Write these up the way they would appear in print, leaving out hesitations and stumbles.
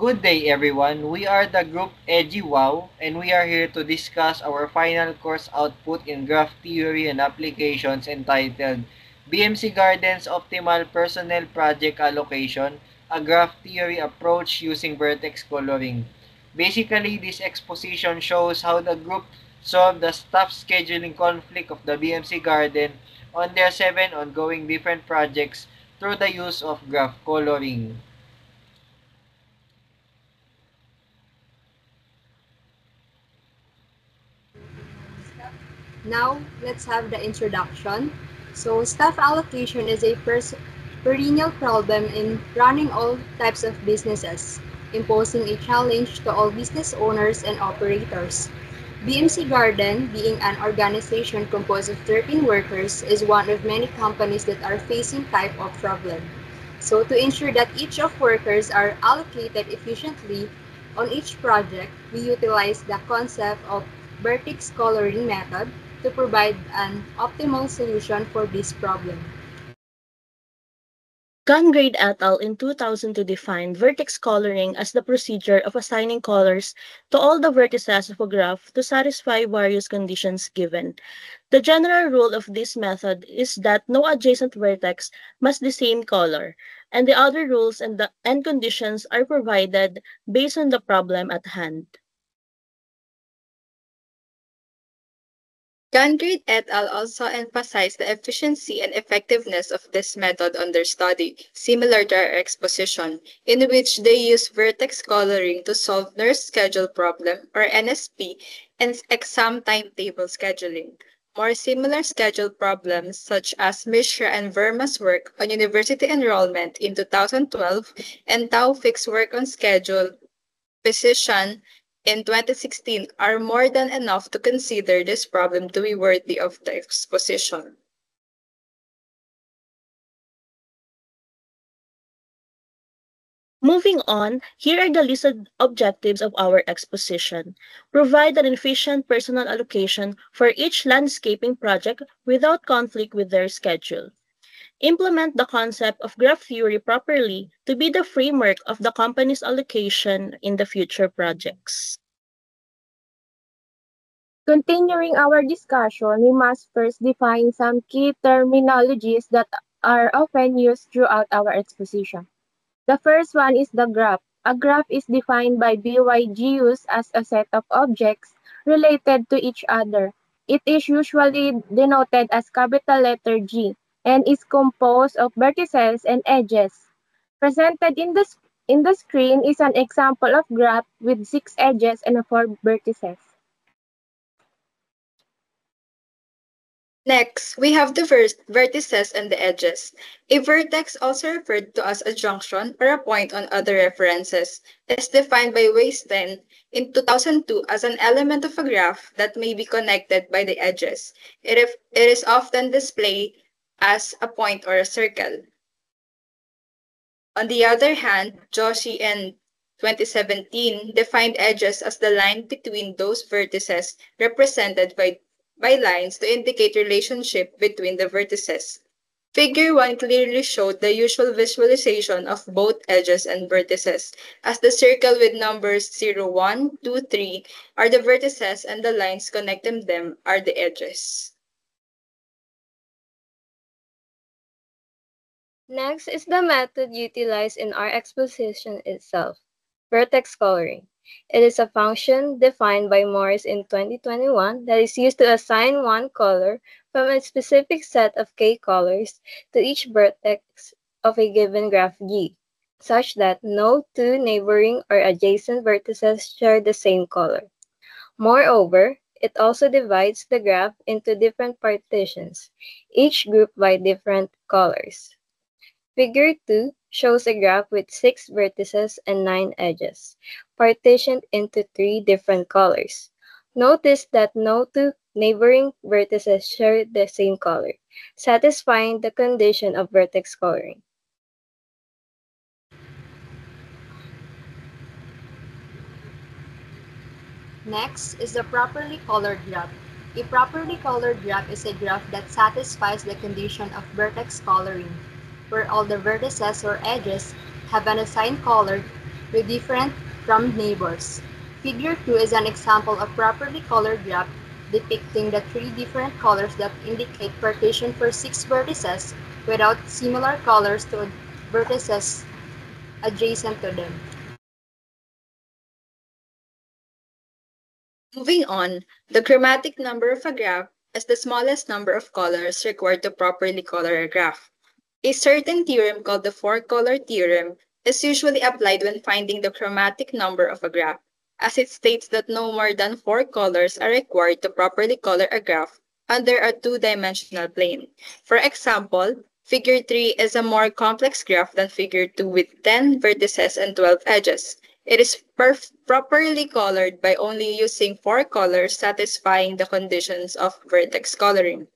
Good day everyone, we are the group Edgy Wow and we are here to discuss our final course output in graph theory and applications entitled BMC Gardens Optimal Personnel Project Allocation, a graph theory approach using vertex coloring. Basically, this exposition shows how the group solved the staff scheduling conflict of the BMC Garden on their 7 ongoing different projects through the use of graph coloring. Now, let's have the introduction. So, staff allocation is a perennial problem in running all types of businesses, imposing a challenge to all business owners and operators. BMC Garden, being an organization composed of 13 workers, is one of many companies that are facing type of problem. So to ensure that each of workers are allocated efficiently on each project, we utilize the concept of vertex coloring method to provide an optimal solution for this problem. Gungrade et al. In 2002 defined vertex coloring as the procedure of assigning colors to all the vertices of a graph to satisfy various conditions given. The general rule of this method is that no adjacent vertex must the same color, and the other rules and conditions are provided based on the problem at hand. Gangrid et al. Also emphasized the efficiency and effectiveness of this method on their study, similar to our exposition, in which they use vertex coloring to solve nurse schedule problem or NSP and exam timetable scheduling. More similar schedule problems such as Mishra and Verma's work on university enrollment in 2012 and Taufik's work on schedule physician in 2016 are more than enough to consider this problem to be worthy of the exposition. Moving on, here are the listed objectives of our exposition. Provide an efficient personal allocation for each landscaping project without conflict with their schedule. Implement the concept of graph theory properly to be the framework of the company's allocation in the future projects. Continuing our discussion, we must first define some key terminologies that are often used throughout our exposition. The first one is the graph. A graph is defined by BYGUs as a set of objects related to each other. It is usually denoted as capital letter G and is composed of vertices and edges. Presented in the screen is an example of graph with 6 edges and 4 vertices. Next, we have the vertices and the edges. A vertex, also referred to as a junction or a point on other references, is defined by Weisstein in 2002 as an element of a graph that may be connected by the edges. It is often displayed as a point or a circle. On the other hand, Joshi in 2017 defined edges as the line between those vertices represented by lines to indicate relationship between the vertices. Figure 1 clearly showed the usual visualization of both edges and vertices, as the circle with numbers 0, 1, 2, 3 are the vertices and the lines connecting them are the edges. Next is the method utilized in our exposition itself, vertex coloring. It is a function defined by Morris in 2021 that is used to assign one color from a specific set of k colors to each vertex of a given graph G, such that no two neighboring or adjacent vertices share the same color. Moreover, it also divides the graph into different partitions, each grouped by different colors. Figure 2 shows a graph with 6 vertices and 9 edges, partitioned into 3 different colors. Notice that no two neighboring vertices share the same color, satisfying the condition of vertex coloring. Next is the properly colored graph. A properly colored graph is a graph that satisfies the condition of vertex coloring, where all the vertices or edges have an assigned color be different from neighbors. Figure 2 is an example of properly colored graph depicting the three different colors that indicate partition for six vertices without similar colors to vertices adjacent to them. Moving on, the chromatic number of a graph is the smallest number of colors required to properly color a graph. A certain theorem called the four-color theorem is usually applied when finding the chromatic number of a graph, as it states that no more than four colors are required to properly color a graph under a two-dimensional plane. For example, Figure 3 is a more complex graph than Figure 2 with 10 vertices and 12 edges. It is properly colored by only using four colors satisfying the conditions of vertex coloring.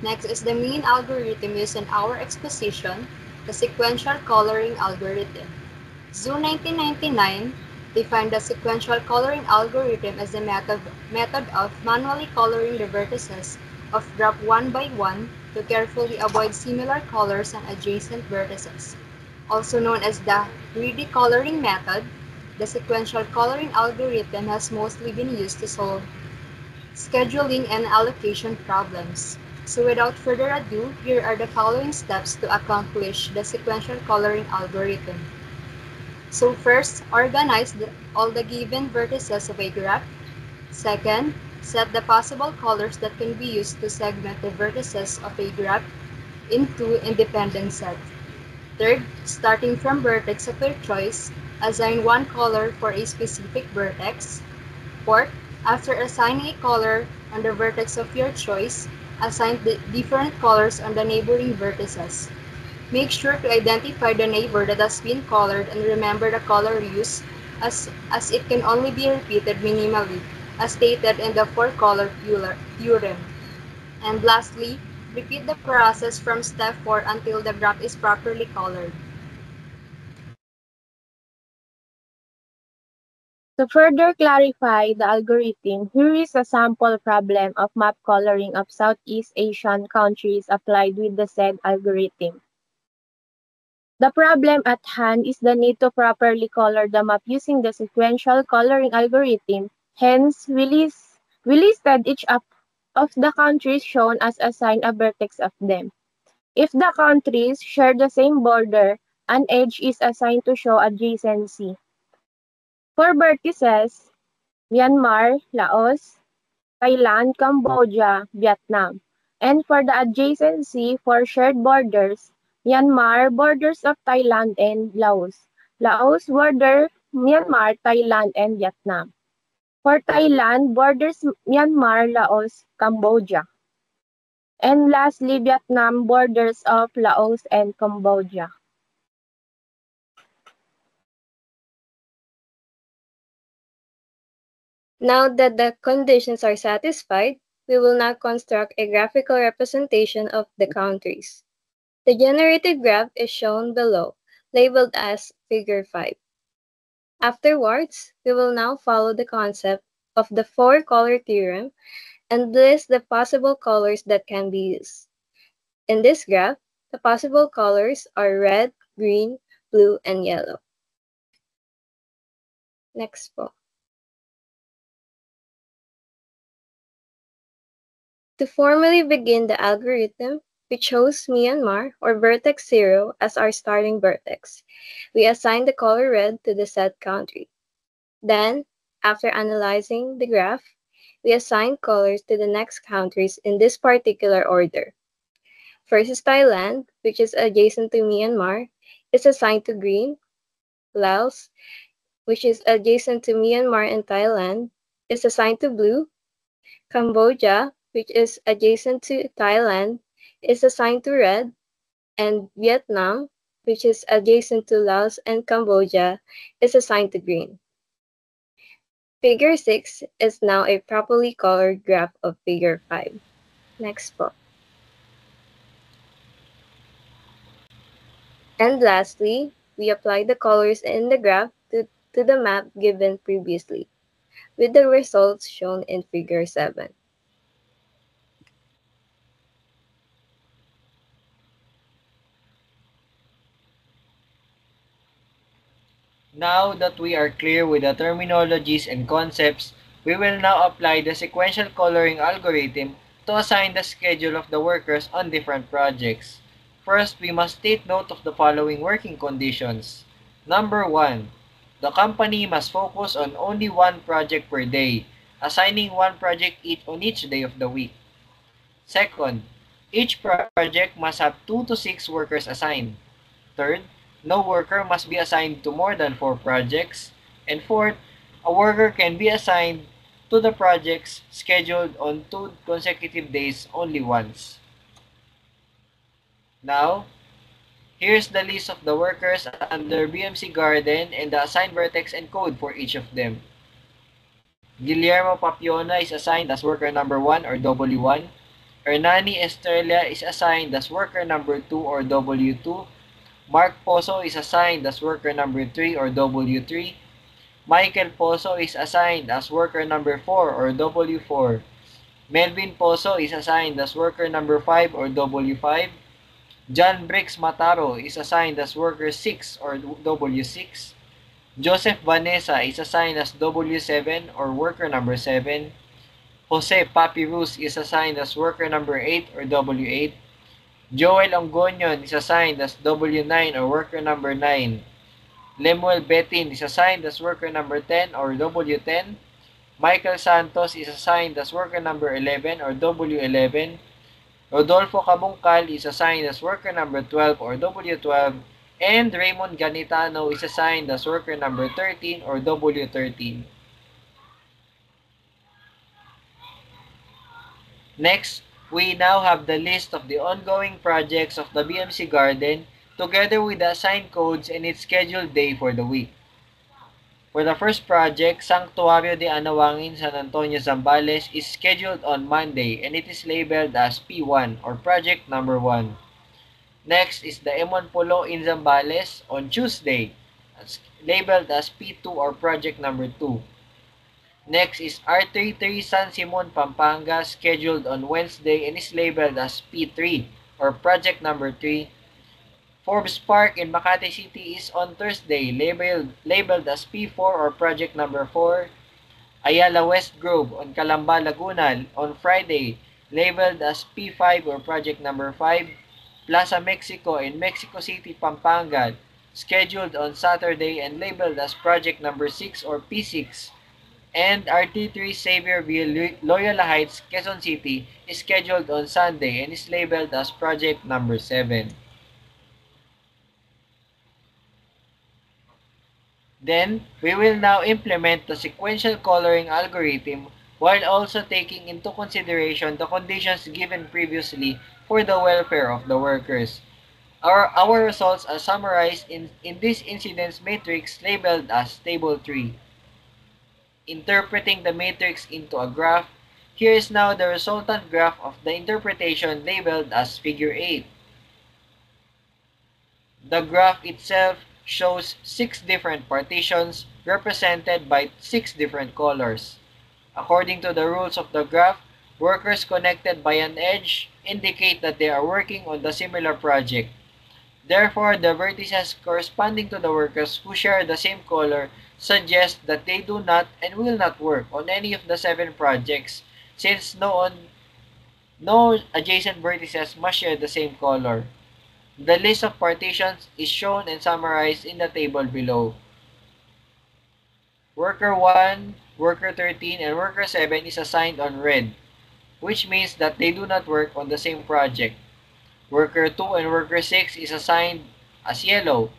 Next is the main algorithm used in our exposition, the sequential coloring algorithm. Zhu 1999 defined the sequential coloring algorithm as the method of manually coloring the vertices of graph one by one to carefully avoid similar colors on adjacent vertices. Also known as the greedy coloring method, the sequential coloring algorithm has mostly been used to solve scheduling and allocation problems. So without further ado, here are the following steps to accomplish the sequential coloring algorithm. So first, organize all the given vertices of a graph. Second, set the possible colors that can be used to segment the vertices of a graph into independent sets. Third, starting from vertex of your choice, assign one color for a specific vertex. Fourth, after assigning a color on the vertex of your choice, assign the different colors on the neighboring vertices. Make sure to identify the neighbor that has been colored and remember the color use as it can only be repeated minimally, as stated in the four-color theorem. And lastly, repeat the process from step 4 until the graph is properly colored. To further clarify the algorithm, here is a sample problem of map coloring of Southeast Asian countries applied with the said algorithm. The problem at hand is the need to properly color the map using the sequential coloring algorithm. Hence, we listed each of the countries shown as assign a vertex of them. If the countries share the same border, an edge is assigned to show adjacency. For vertices, Myanmar, Laos, Thailand, Cambodia, Vietnam. And for the adjacency for shared borders, Myanmar, borders of Thailand and Laos. Laos, border Myanmar, Thailand, and Vietnam. For Thailand, borders Myanmar, Laos, Cambodia. And lastly, Vietnam, borders of Laos and Cambodia. Now that the conditions are satisfied, we will now construct a graphical representation of the countries. The generated graph is shown below, labeled as Figure 5. Afterwards, we will now follow the concept of the four-color theorem and list the possible colors that can be used. In this graph, the possible colors are red, green, blue, and yellow. Next po. To formally begin the algorithm, we chose Myanmar or vertex 0 as our starting vertex. We assign the color red to the said country. Then, after analyzing the graph, we assign colors to the next countries in this particular order. First is Thailand, which is adjacent to Myanmar, is assigned to green. Laos, which is adjacent to Myanmar and Thailand, is assigned to blue. Cambodia, which is adjacent to Thailand, is assigned to red, and Vietnam, which is adjacent to Laos and Cambodia, is assigned to green. Figure 6 is now a properly colored graph of Figure 5. Next po. And lastly, we apply the colors in the graph to the map given previously, with the results shown in Figure 7. Now that we are clear with the terminologies and concepts, we will now apply the sequential coloring algorithm to assign the schedule of the workers on different projects. First, we must take note of the following working conditions. Number 1. The company must focus on only one project per day, assigning one project each on each day of the week. Second, each project must have 2 to 6 workers assigned. Third, no worker must be assigned to more than 4 projects. And fourth, a worker can be assigned to the projects scheduled on 2 consecutive days only once. Now, here's the list of the workers under BMC Garden and the assigned vertex and code for each of them. Guillermo Papiona is assigned as worker number 1 or W1. Hernani Estrella is assigned as worker number 2 or W2. Mark Pozo is assigned as worker number 3 or W3. Michael Pozo is assigned as worker number 4 or W4. Melvin Pozo is assigned as worker number 5 or W5. John Briggs Mataro is assigned as worker 6 or W6. Joseph Vanessa is assigned as W7 or worker number 7. Jose Papyrus is assigned as worker number 8 or W8. Joel Ongonion is assigned as W9 or worker number 9. Lemuel Betin is assigned as worker number 10 or W10. Michael Santos is assigned as worker number 11 or W11. Rodolfo Cabungcal is assigned as worker number 12 or W12. And Raymond Ganitano is assigned as worker number 13 or W13. Next, we now have the list of the ongoing projects of the BMC Garden together with the assigned codes and its scheduled day for the week. For the first project, Sanctuario de Anawangin San Antonio Zambales is scheduled on Monday and it is labeled as P1 or project number 1. Next is the Emon Polo in Zambales on Tuesday, labeled as P2 or project number 2. Next is R33 San Simon, Pampanga, scheduled on Wednesday and is labeled as P3 or project number 3. Forbes Park in Makati City is on Thursday, labeled as P4 or project number 4. Ayala West Grove on Calamba, Laguna on Friday, labeled as P5 or project number 5. Plaza Mexico in Mexico City, Pampanga, scheduled on Saturday and labeled as project number 6 or P6. And RT3 Xavierville, Loyola Heights, Quezon City is scheduled on Sunday and is labeled as project number 7. Then, we will now implement the sequential coloring algorithm while also taking into consideration the conditions given previously for the welfare of the workers. Our results are summarized in this incidence matrix labeled as Table 3. Interpreting the matrix into a graph, here is now the resultant graph of the interpretation labeled as Figure 8. The graph itself shows 6 different partitions represented by 6 different colors. According to the rules of the graph, workers connected by an edge indicate that they are working on the similar project. Therefore, the vertices corresponding to the workers who share the same color suggest that they do not and will not work on any of the 7 projects since no adjacent vertices must share the same color. The list of partitions is shown and summarized in the table below. Worker 1, Worker 13, and Worker 7 is assigned on red, which means that they do not work on the same project. Worker 2 and Worker 6 is assigned as yellow.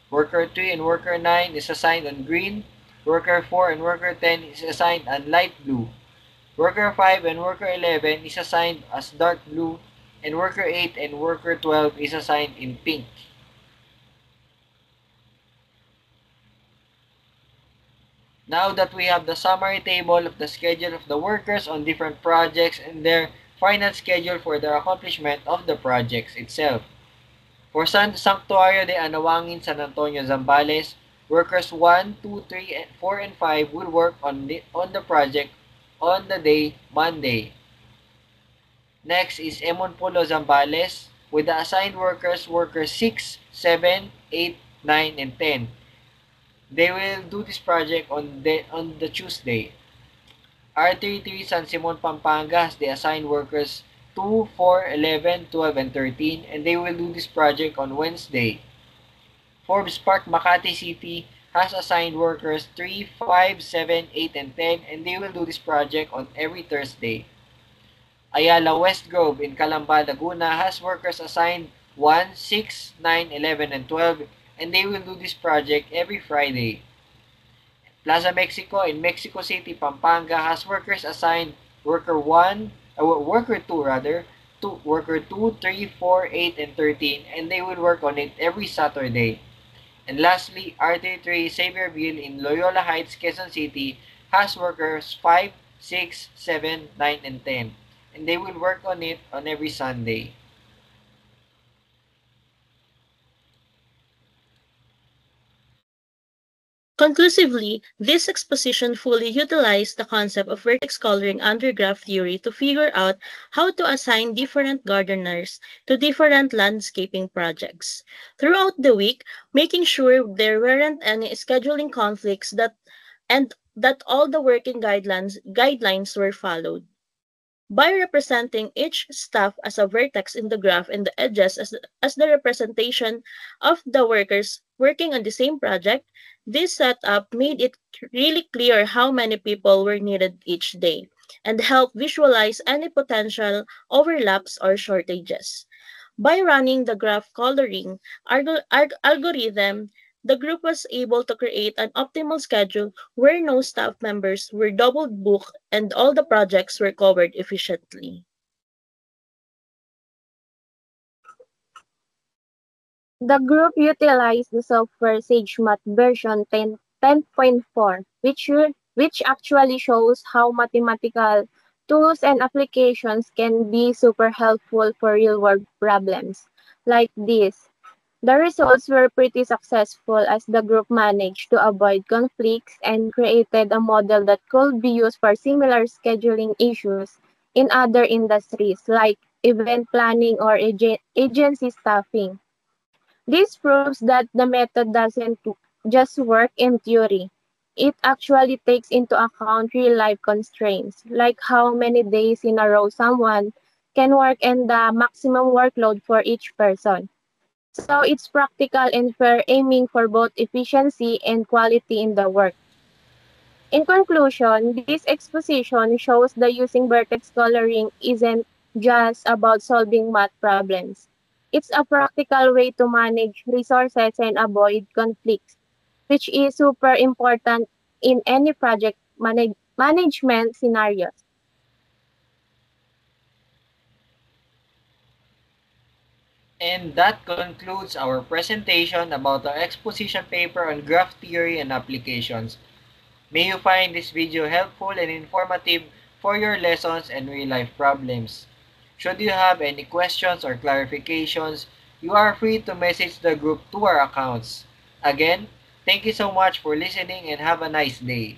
Worker 3 and Worker 9 is assigned on green. Worker 4 and Worker 10 is assigned on light blue. Worker 5 and Worker 11 is assigned as dark blue. And Worker 8 and Worker 12 is assigned in pink. Now that we have the summary table of the schedule of the workers on different projects and their final schedule for the accomplishment of the projects itself. For Sanctuario de Anawangin San Antonio Zambales, workers 1, 2, 3, 4, and 5 will work on the project on the day Monday. Next is Emon Polo Zambales with the assigned workers 6, 7, 8, 9, and 10. They will do this project on the Tuesday. R33 San Simon, Pampanga has the assigned workers 2, 4, 11, 12, and 13, and they will do this project on Wednesday. Forbes Park, Makati City has assigned workers 3, 5, 7, 8, and 10, and they will do this project on every Thursday. Ayala West Grove in Calamba, Laguna has workers assigned 1, 6, 9, 11, and 12, and they will do this project every Friday. Plaza Mexico in Mexico City, Pampanga has workers assigned worker 2 rather, worker 2, 3, 4, 8, and 13, and they will work on it every Saturday. And lastly, RT3 Xavierville in Loyola Heights, Quezon City has workers 5, 6, 7, 9, and 10, and they will work on it on every Sunday. Conclusively, this exposition fully utilized the concept of vertex coloring under graph theory to figure out how to assign different gardeners to different landscaping projects. Throughout the week, making sure there weren't any scheduling conflicts that all the working guidelines were followed. By representing each staff as a vertex in the graph and the edges as the representation of the workers working on the same project, this setup made it really clear how many people were needed each day and helped visualize any potential overlaps or shortages. By running the graph coloring algorithm, the group was able to create an optimal schedule where no staff members were double booked and all the projects were covered efficiently. The group utilized the software SageMath version 10.4, which actually shows how mathematical tools and applications can be super helpful for real-world problems like this. The results were pretty successful as the group managed to avoid conflicts and created a model that could be used for similar scheduling issues in other industries like event planning or agency staffing. This proves that the method doesn't just work in theory. It actually takes into account real life constraints, like how many days in a row someone can work and the maximum workload for each person. So it's practical and fair, aiming for both efficiency and quality in the work. In conclusion, this exposition shows that using vertex coloring isn't just about solving math problems. It's a practical way to manage resources and avoid conflicts, which is super important in any project management scenarios. And that concludes our presentation about our exposition paper on graph theory and applications. May you find this video helpful and informative for your lessons and real-life problems. Should you have any questions or clarifications, you are free to message the group to our accounts. Again, thank you so much for listening and have a nice day.